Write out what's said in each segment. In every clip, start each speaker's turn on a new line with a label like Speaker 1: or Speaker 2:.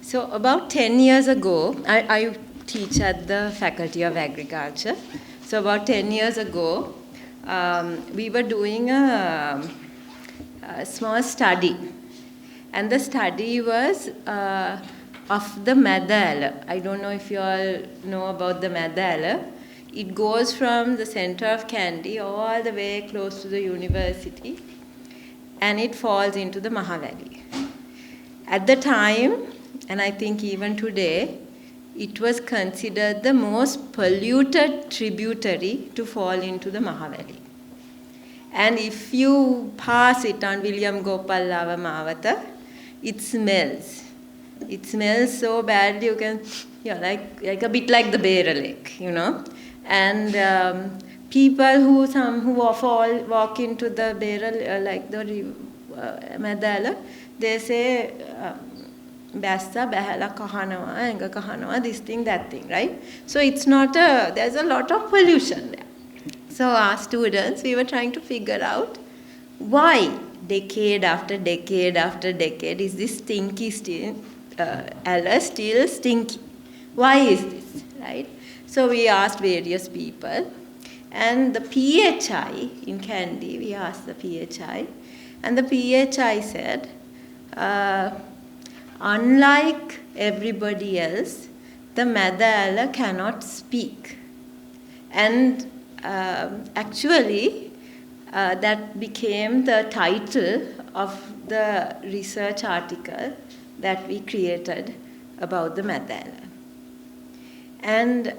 Speaker 1: So about 10 years ago, I teach at the Faculty of Agriculture. So about 10 years ago, we were doing a small study. And the study was of the Madala. I don't know if you all know about the Madala. It goes from the center of Kandy all the way close to the university, and it falls into the Mahavalley. At the time, and I think even today, it was considered the most polluted tributary to fall into the Mahavalley. And if you pass it on William Gopal Lava Mawata, it smells. It smells so badly, you can, like a bit like the Bear Lake, And people who walk into the Bear, like the Madala, they say, Bassa, Bahala Kahanawa, Anga Kahanawa, this thing, that thing, right? So it's not there's a lot of pollution there. So our students, we were trying to figure out why decade after decade after decade is this stinky Allah still stinky. Why is this, right? So we asked various people, and the PHI in Kandy, we asked the PHI, and the PHI said, unlike everybody else, the Madala cannot speak. And actually, that became the title of the research article that we created about the Madala. And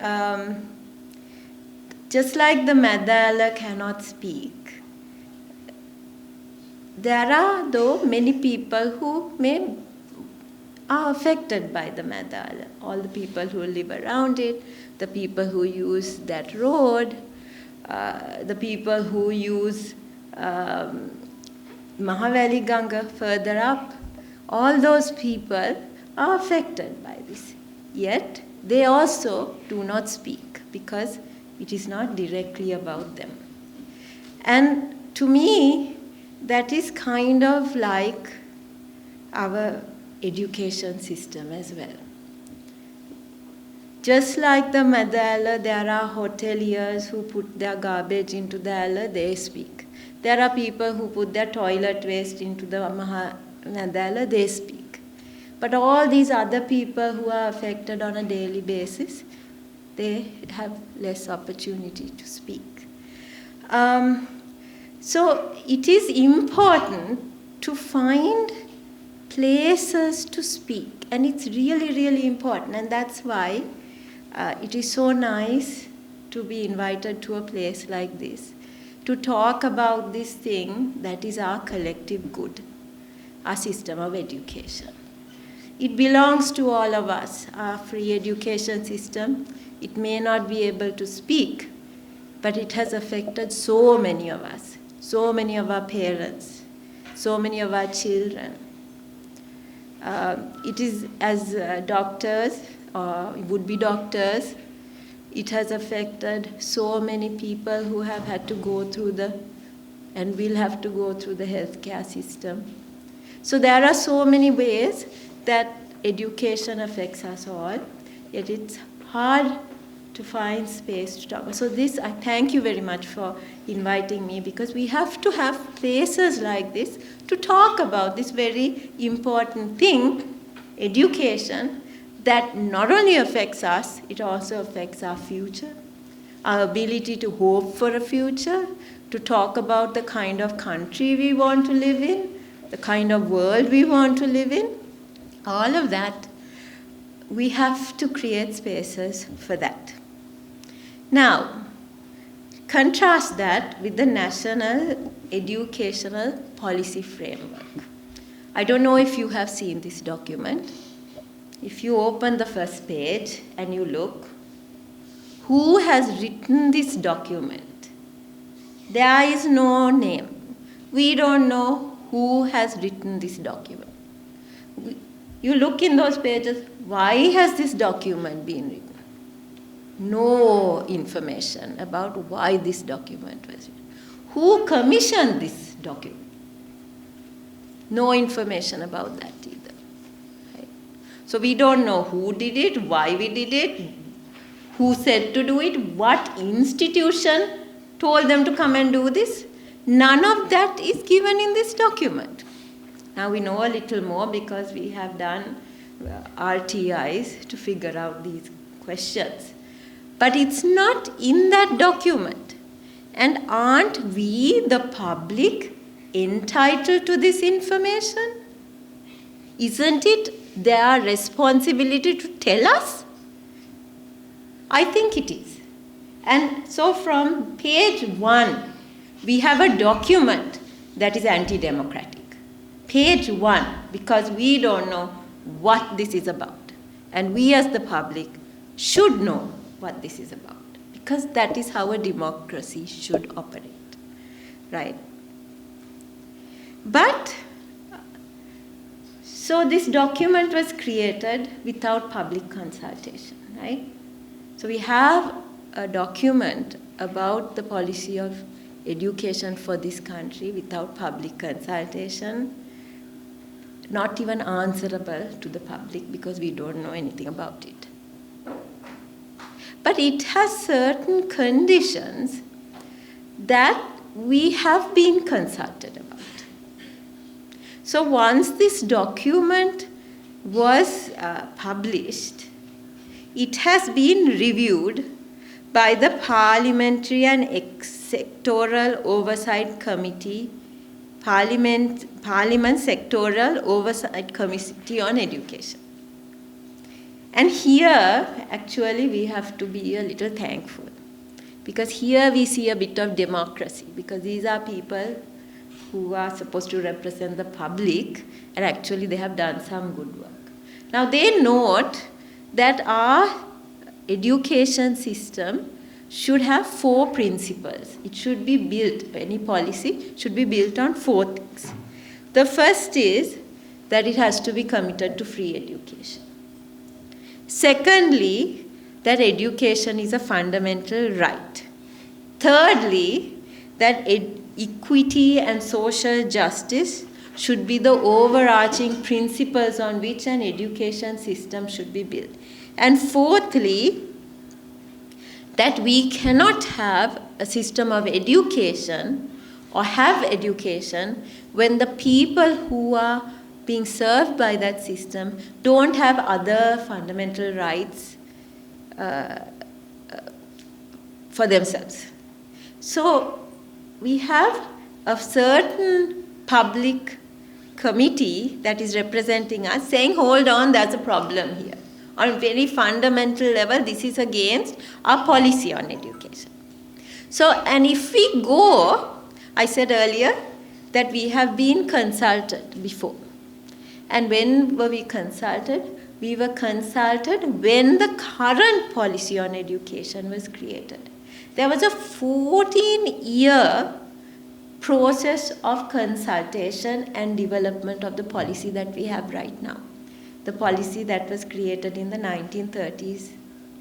Speaker 1: just like the Madala cannot speak, there are, though, many people who are affected by the Madala. All the people who live around it, the people who use that road, the people who use Mahavalley Ganga further up, all those people are affected by this. Yet, they also do not speak because it is not directly about them. And to me, that is kind of like our education system as well. Just like the Madala, there are hoteliers who put their garbage into the Allah, they speak. There are people who put their toilet waste into the Madala, they speak. But all these other people who are affected on a daily basis, they have less opportunity to speak. So it is important to find places to speak, and it's really, really important, and that's why it is so nice to be invited to a place like this, to talk about this thing that is our collective good, our system of education. It belongs to all of us, our free education system. It may not be able to speak, but it has affected so many of us, so many of our parents, so many of our children. It is, as doctors or would-be doctors, it has affected so many people who have had to go through and will have to go through the healthcare system. So there are so many ways that education affects us all, yet it's hard to find space to talk. So I thank you very much for inviting me, because we have to have places like this to talk about this very important thing, education, that not only affects us, it also affects our future, our ability to hope for a future, to talk about the kind of country we want to live in, the kind of world we want to live in. All of that, we have to create spaces for that. Now, contrast that with the National Educational Policy Framework. I don't know if you have seen this document. If you open the first page and you look, who has written this document? There is no name. We don't know who has written this document. You look in those pages, why has this document been written? No information about why this document was written. Who commissioned this document? No information about that either. Right? So we don't know who did it, why we did it, who said to do it, what institution told them to come and do this. None of that is given in this document. Now we know a little more because we have done RTIs to figure out these questions. But it's not in that document. And aren't we, the public, entitled to this information? Isn't it their responsibility to tell us? I think it is. And so from page 1, we have a document that is anti-democratic. Page 1, because we don't know what this is about. And we as the public should know what this is about. Because that is how a democracy should operate. Right? But, so this document was created without public consultation, right? So we have a document about the policy of education for this country without public consultation, not even answerable to the public because we don't know anything about it. But it has certain conditions that we have been consulted about. So once this document was published, it has been reviewed by the Parliamentary and Sectoral Oversight Committee, Parliament Sectoral Oversight Committee on Education. And here, actually, we have to be a little thankful. Because here we see a bit of democracy. Because these are people who are supposed to represent the public. And actually, they have done some good work. Now, they note that our education system should have 4 principles. It should be built, any policy should be built on 4 things. The first is that it has to be committed to free education. Secondly, that education is a fundamental right. Thirdly, that equity and social justice should be the overarching principles on which an education system should be built. And fourthly, that we cannot have a system of education or have education when the people who are being served by that system don't have other fundamental rights for themselves. So we have a certain public committee that is representing us saying, hold on, there's a problem here. On a very fundamental level, this is against our policy on education. So, and if we go, I said earlier that we have been consulted before. And when were we consulted? We were consulted when the current policy on education was created. There was a 14-year process of consultation and development of the policy that we have right now. The policy that was created in the 1930s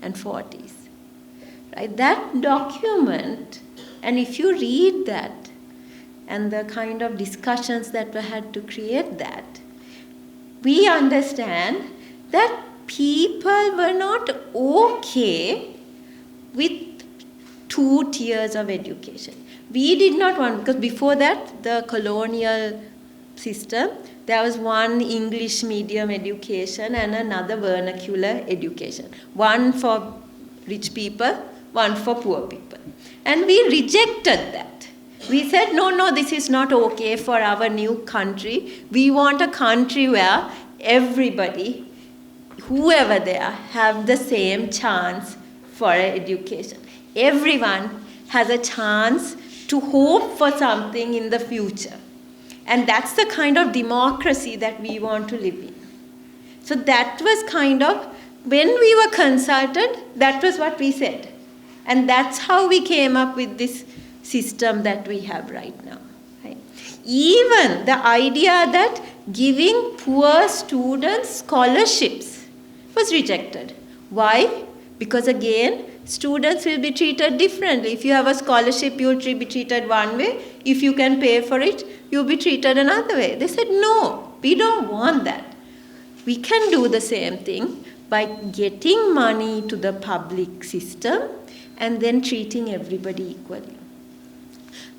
Speaker 1: and 40s. Right? That document, and if you read that, and the kind of discussions that were had to create that, we understand that people were not okay with 2 tiers of education. We did not want, because before that, the colonial system, there was one English medium education and another vernacular education. One for rich people, one for poor people. And we rejected that. We said, no, this is not okay for our new country. We want a country where everybody, whoever they are, have the same chance for education. Everyone has a chance to hope for something in the future. And that's the kind of democracy that we want to live in. So that was kind of, when we were consulted, that was what we said. And that's how we came up with this system that we have right now. Right? Even the idea that giving poor students scholarships was rejected. Why? Because again, students will be treated differently. If you have a scholarship, you'll be treated one way. If you can pay for it, you'll be treated another way. They said, no, we don't want that. We can do the same thing by getting money to the public system and then treating everybody equally.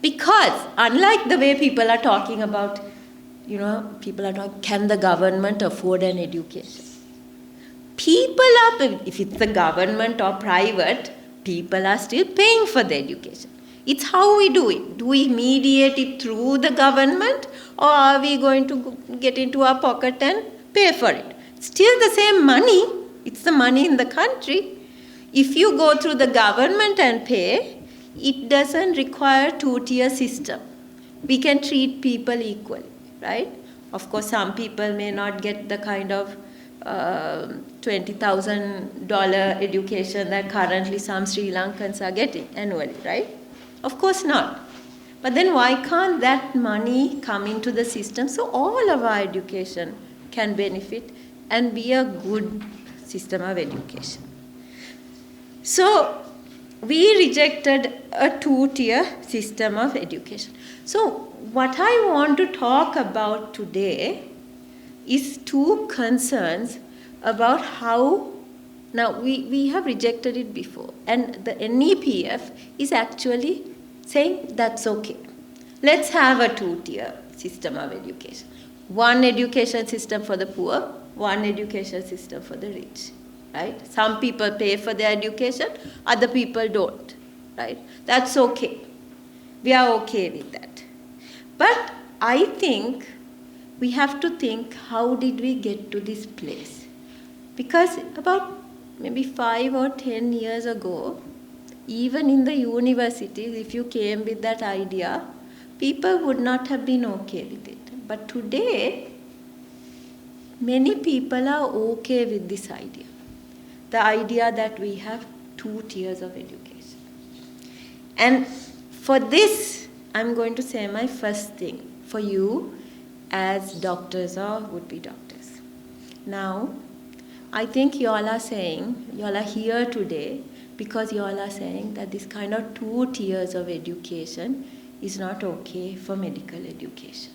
Speaker 1: Because unlike the way people are talking about, people are talking, can the government afford an education? People are, if it's the government or private, people are still paying for the education. It's how we do it. Do we mediate it through the government, or are we going to get into our pocket and pay for it? Still the same money. It's the money in the country. If you go through the government and pay, it doesn't require two-tier system. We can treat people equally, right? Of course, some people may not get the kind of $20,000 education that currently some Sri Lankans are getting annually, right? Of course not. But then why can't that money come into the system so all of our education can benefit and be a good system of education? So we rejected a two-tier system of education. So what I want to talk about today is two concerns about how, now we have rejected it before, and the NEPF is actually saying that's okay. Let's have a two-tier system of education. One education system for the poor, one education system for the rich, right? Some people pay for their education, other people don't, right? That's okay. We are okay with that. But I think we have to think, how did we get to this place? Because about maybe 5 or 10 years ago, even in the universities, if you came with that idea, people would not have been okay with it. But today, many people are okay with this idea. The idea that we have 2 tiers of education. And for this, I'm going to say my first thing for you as doctors or would-be doctors. Now, I think you all are saying, you all are here today because you all are saying that this kind of 2 tiers of education is not okay for medical education.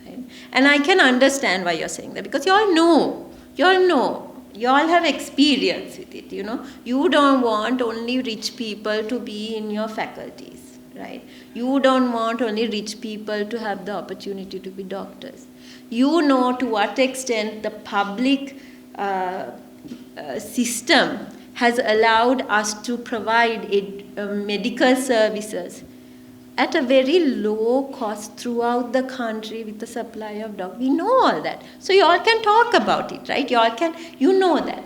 Speaker 1: Right? And I can understand why you're saying that, because you all know, you all have experience with it, You don't want only rich people to be in your faculties, right? You don't want only rich people to have the opportunity to be doctors. You know to what extent the public system has allowed us to provide medical services at a very low cost throughout the country with the supply of doctors. We know all that. So you all can talk about it, right? You know that.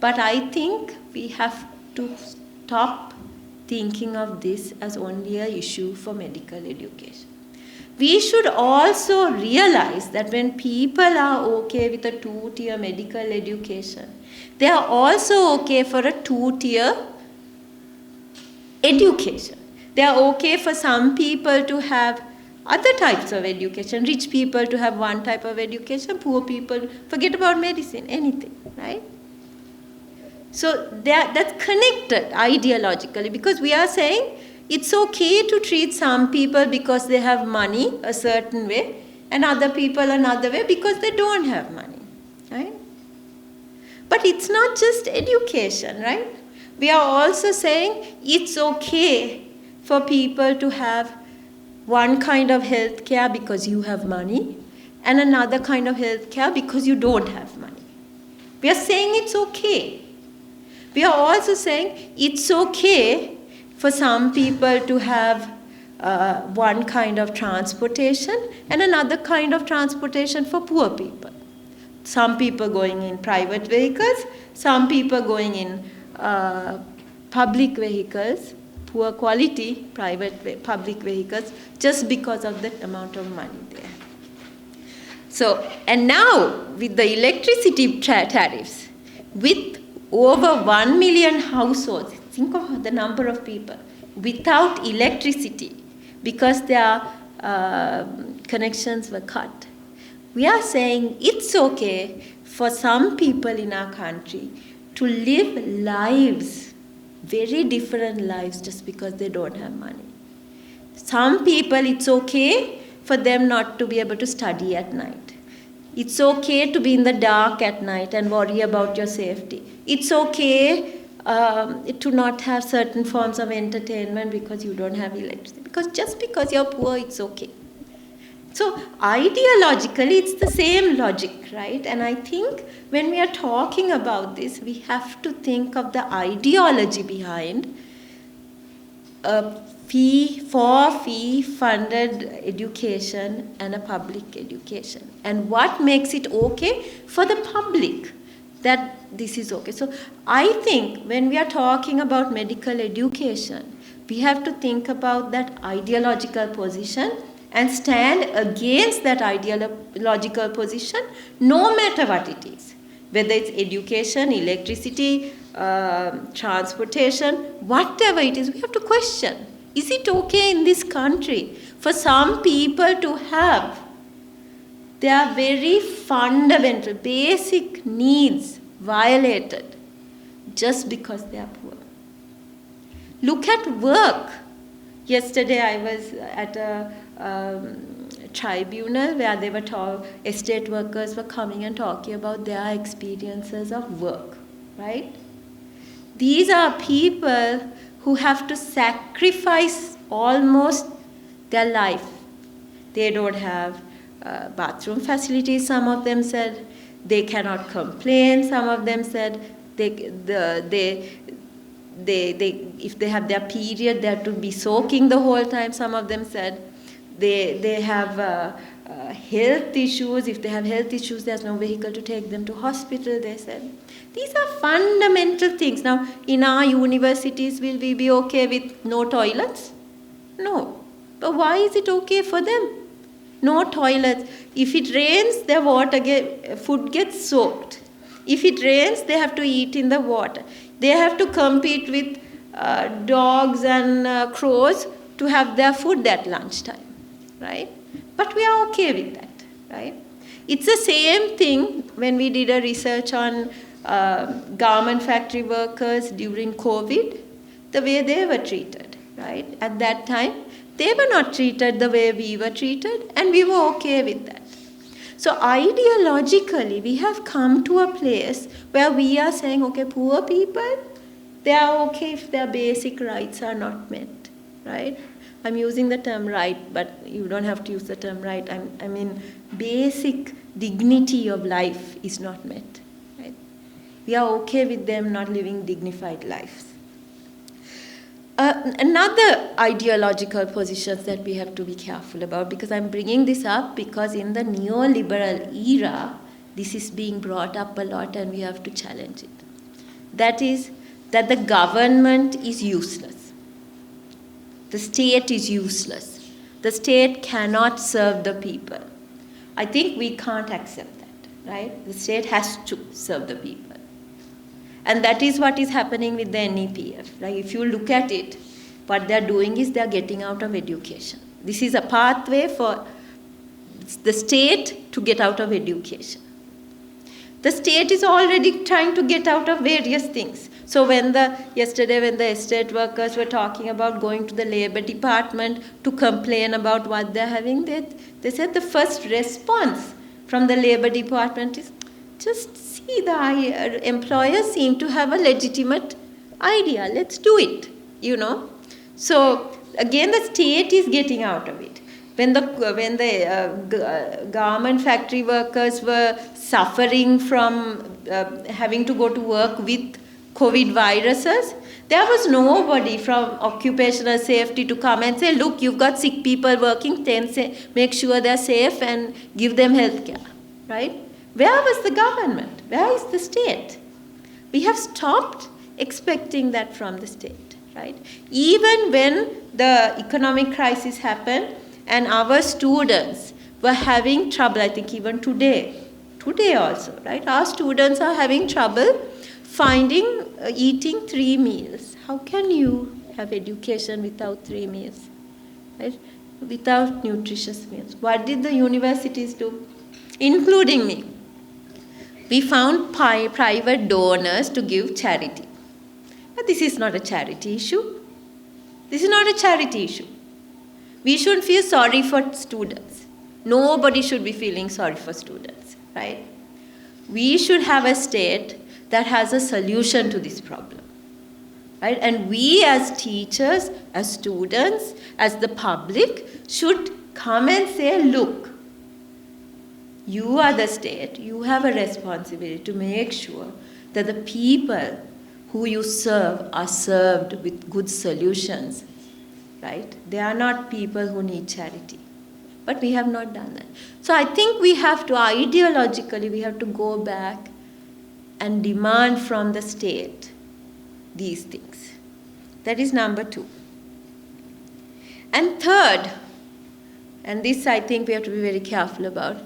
Speaker 1: But I think we have to stop thinking of this as only an issue for medical education. We should also realize that when people are okay with a 2-tier medical education, they are also okay for a 2-tier education. They are okay for some people to have other types of education, rich people to have one type of education, poor people, forget about medicine, anything, right? So that's connected ideologically, because we are saying it's okay to treat some people because they have money a certain way and other people another way because they don't have money, right? But it's not just education, right? We are also saying it's okay for people to have one kind of health care because you have money and another kind of health care because you don't have money. We are saying it's okay. We are also saying it's okay for some people to have one kind of transportation and another kind of transportation for poor people. Some people going in private vehicles, some people going in public vehicles, poor quality public vehicles, just because of the amount of money there. So, and now with the electricity tariffs, with over 1 million households, think of the number of people without electricity because their connections were cut. We are saying it's okay for some people in our country to live lives, very different lives, just because they don't have money. Some people, it's okay for them not to be able to study at night. It's okay to be in the dark at night and worry about your safety. It's okay to not have certain forms of entertainment because you don't have electricity. Because just because you're poor, it's okay. So ideologically, it's the same logic, right? And I think when we are talking about this, we have to think of the ideology behind a fee-funded education and a public education. And what makes it okay for the public that this is okay. So I think when we are talking about medical education, we have to think about that ideological position and stand against that ideological position no matter what it is. Whether it's education, electricity, transportation, whatever it is, we have to question. Is it okay in this country for some people to have their very fundamental, basic needs violated just because they are poor? Look at work. Yesterday I was at a tribunal where they were estate workers were coming and talking about their experiences of work, right? These are people who have to sacrifice almost their life. They don't have bathroom facilities, some of them said. They cannot complain, some of them said. If they have their period, they have to be soaking the whole time, some of them said. They have health issues. If they have health issues, there's no vehicle to take them to hospital, they said. These are fundamental things. Now, in our universities, will we be okay with no toilets? No. But why is it okay for them? No toilets. If it rains, their food gets soaked. If it rains, they have to eat in the water. They have to compete with dogs and crows to have their food at lunchtime, right? But we are okay with that, right? It's the same thing when we did a research on garment factory workers during COVID, the way they were treated, right? At that time, they were not treated the way we were treated, and we were okay with that. So ideologically, we have come to a place where we are saying, okay, poor people, they are okay if their basic rights are not met, right? I'm using the term right, but you don't have to use the term right. I mean, basic dignity of life is not met, right? We are okay with them not living dignified lives. Another ideological positions that we have to be careful about, because I'm bringing this up because in the neoliberal era, this is being brought up a lot and we have to challenge it. That is that the government is useless. The state is useless. The state cannot serve the people. I think we can't accept that, right? The state has to serve the people. And that is what is happening with the NEPF. Right? If you look at it, what they're doing is they're getting out of education. This is a pathway for the state to get out of education. The state is already trying to get out of various things. So yesterday when the estate workers were talking about going to the labor department to complain about what they're having, they said the first response from the labor department is, just see, the employers seem to have a legitimate idea. Let's do it, you know. So again, the state is getting out of it. When the garment factory workers were suffering from having to go to work with COVID viruses, there was nobody from occupational safety to come and say, look, you've got sick people working, then make sure they're safe and give them health care, right? Where was the government? Where is the state? We have stopped expecting that from the state, right? Even when the economic crisis happened and our students were having trouble, I think even today also, right? Our students are having trouble eating 3 meals. How can you have education without 3 meals, right? Without nutritious meals. What did the universities do? Including me. We found private donors to give charity. But this is not a charity issue. This is not a charity issue. We shouldn't feel sorry for students. Nobody should be feeling sorry for students. right? We should have a state that has a solution to this problem, right? And we as teachers, as students, as the public should come and say, look, you are the state, you have a responsibility to make sure that the people who you serve are served with good solutions, right? They are not people who need charity. But we have not done that. So I think we have to, ideologically, we have to go back and demand from the state these things. That is number 2. And third, and this I think we have to be very careful about,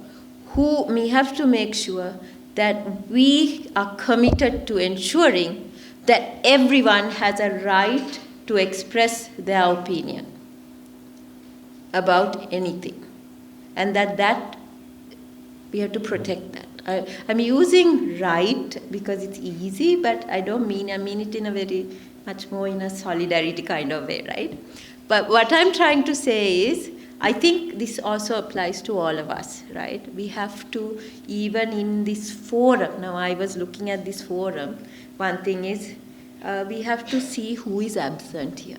Speaker 1: we have to make sure that we are committed to ensuring that everyone has a right to express their opinion about anything. And that we have to protect that. I'm using right because it's easy, but I mean it in a very much more in a solidarity kind of way, right? But what I'm trying to say is, I think this also applies to all of us, right? We have to, even in this forum, now I was looking at this forum, one thing is we have to see who is absent here.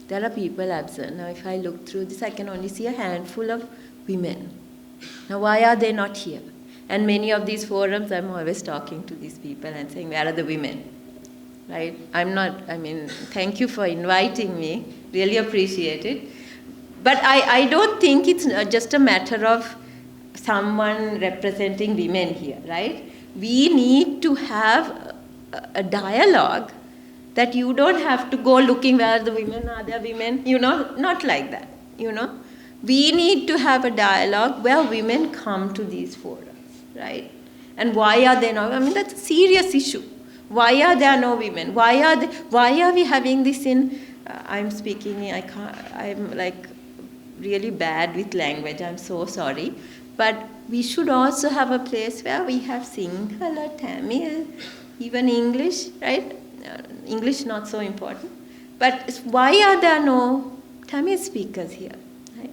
Speaker 1: There are people absent. Now if I look through this, I can only see a handful of women. Now why are they not here? And many of these forums, I'm always talking to these people and saying, where are the women? Right? Thank you for inviting me. Really appreciate it. But I don't think it's just a matter of someone representing women here, right? We need to have a dialogue that you don't have to go looking where the women are, there women, not like that, We need to have a dialogue where women come to these forums, right? And why are they not? That's a serious issue. Why are there no women? Why are we having this in, I'm like really bad with language, I'm so sorry. But we should also have a place where we have Sinhala, Tamil, even English, right? English not so important. But why are there no Tamil speakers here? Right?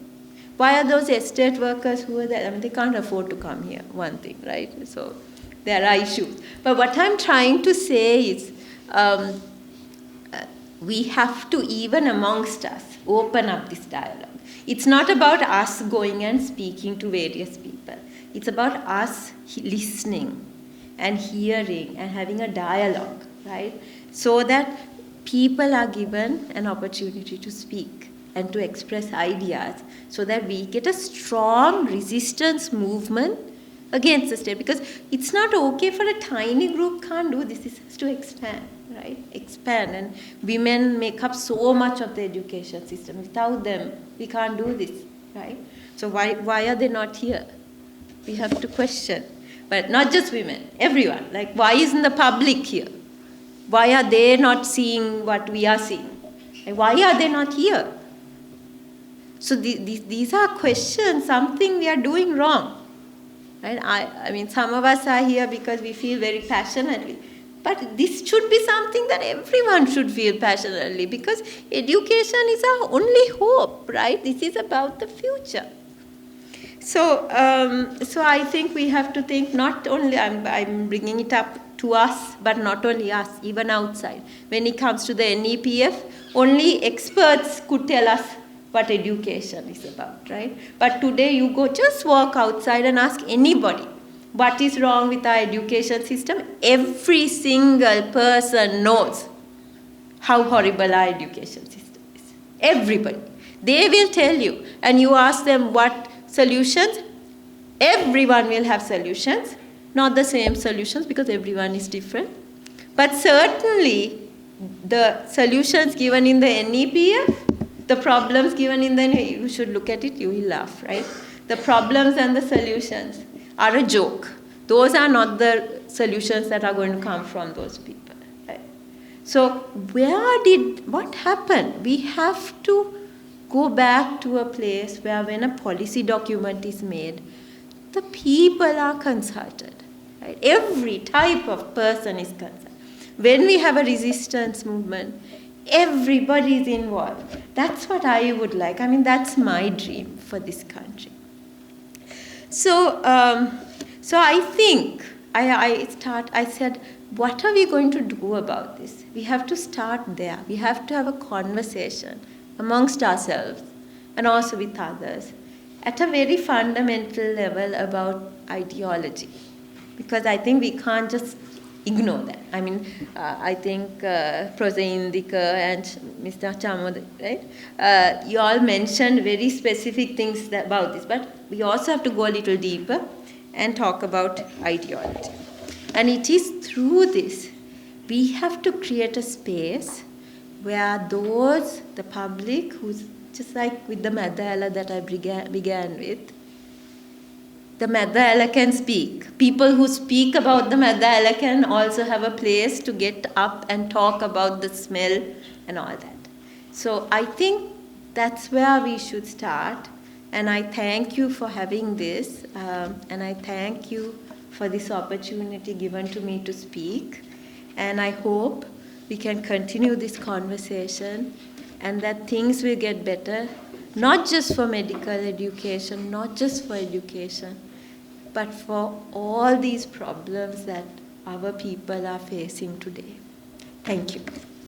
Speaker 1: Why are those estate workers who are there? They can't afford to come here, one thing, right? So there are issues. But what I'm trying to say is we have to, even amongst us, open up this dialogue. It's not about us going and speaking to various people. It's about us listening and hearing and having a dialogue, right? So that people are given an opportunity to speak and to express ideas so that we get a strong resistance movement against the state. Because it's not okay for a tiny group can't do this. This has to expand, right? Expand. And women make up so much of the education system. Without them, we can't do this, right? So why are they not here? We have to question. But not just women, everyone. Like, why isn't the public here? Why are they not seeing what we are seeing? And why are they not here? So these are questions, something we are doing wrong. Right? Some of us are here because we feel very passionately. But this should be something that everyone should feel passionately, because education is our only hope, right? This is about the future. So I think we have to think not only, I'm bringing it up to us, but not only us, even outside. When it comes to the NEPF, only experts could tell us what education is about, right? But today you just walk outside and ask anybody, what is wrong with our education system? Every single person knows how horrible our education system is. Everybody. They will tell you. And you ask them what solutions? Everyone will have solutions. Not the same solutions because everyone is different. But certainly the solutions given in the NEPF, the problems given in the NEPF, you should look at it, you will laugh, right? The problems and the solutions are a joke. Those are not the solutions that are going to come from those people. Right? So what happened? We have to go back to a place where when a policy document is made, the people are consulted. Right? Every type of person is concerned. When we have a resistance movement, everybody is involved. That's what I would like. That's my dream for this country. So So I think, I said, what are we going to do about this? We have to start there. We have to have a conversation amongst ourselves and also with others at a very fundamental level about ideology. Because I think we can't just ignore that. I mean, I think Prof. Indika and Mr. Chamod, right? You all mentioned very specific things about this, but we also have to go a little deeper and talk about ideology. And it is through this, we have to create a space where those, the public, who's just like with the Madhyala that I began with, the Madhyala can speak. People who speak about the Madhyala can also have a place to get up and talk about the smell and all that. So I think that's where we should start. And I thank you for having this. And I thank you for this opportunity given to me to speak. And I hope we can continue this conversation and that things will get better, not just for medical education, not just for education, but for all these problems that our people are facing today. Thank you.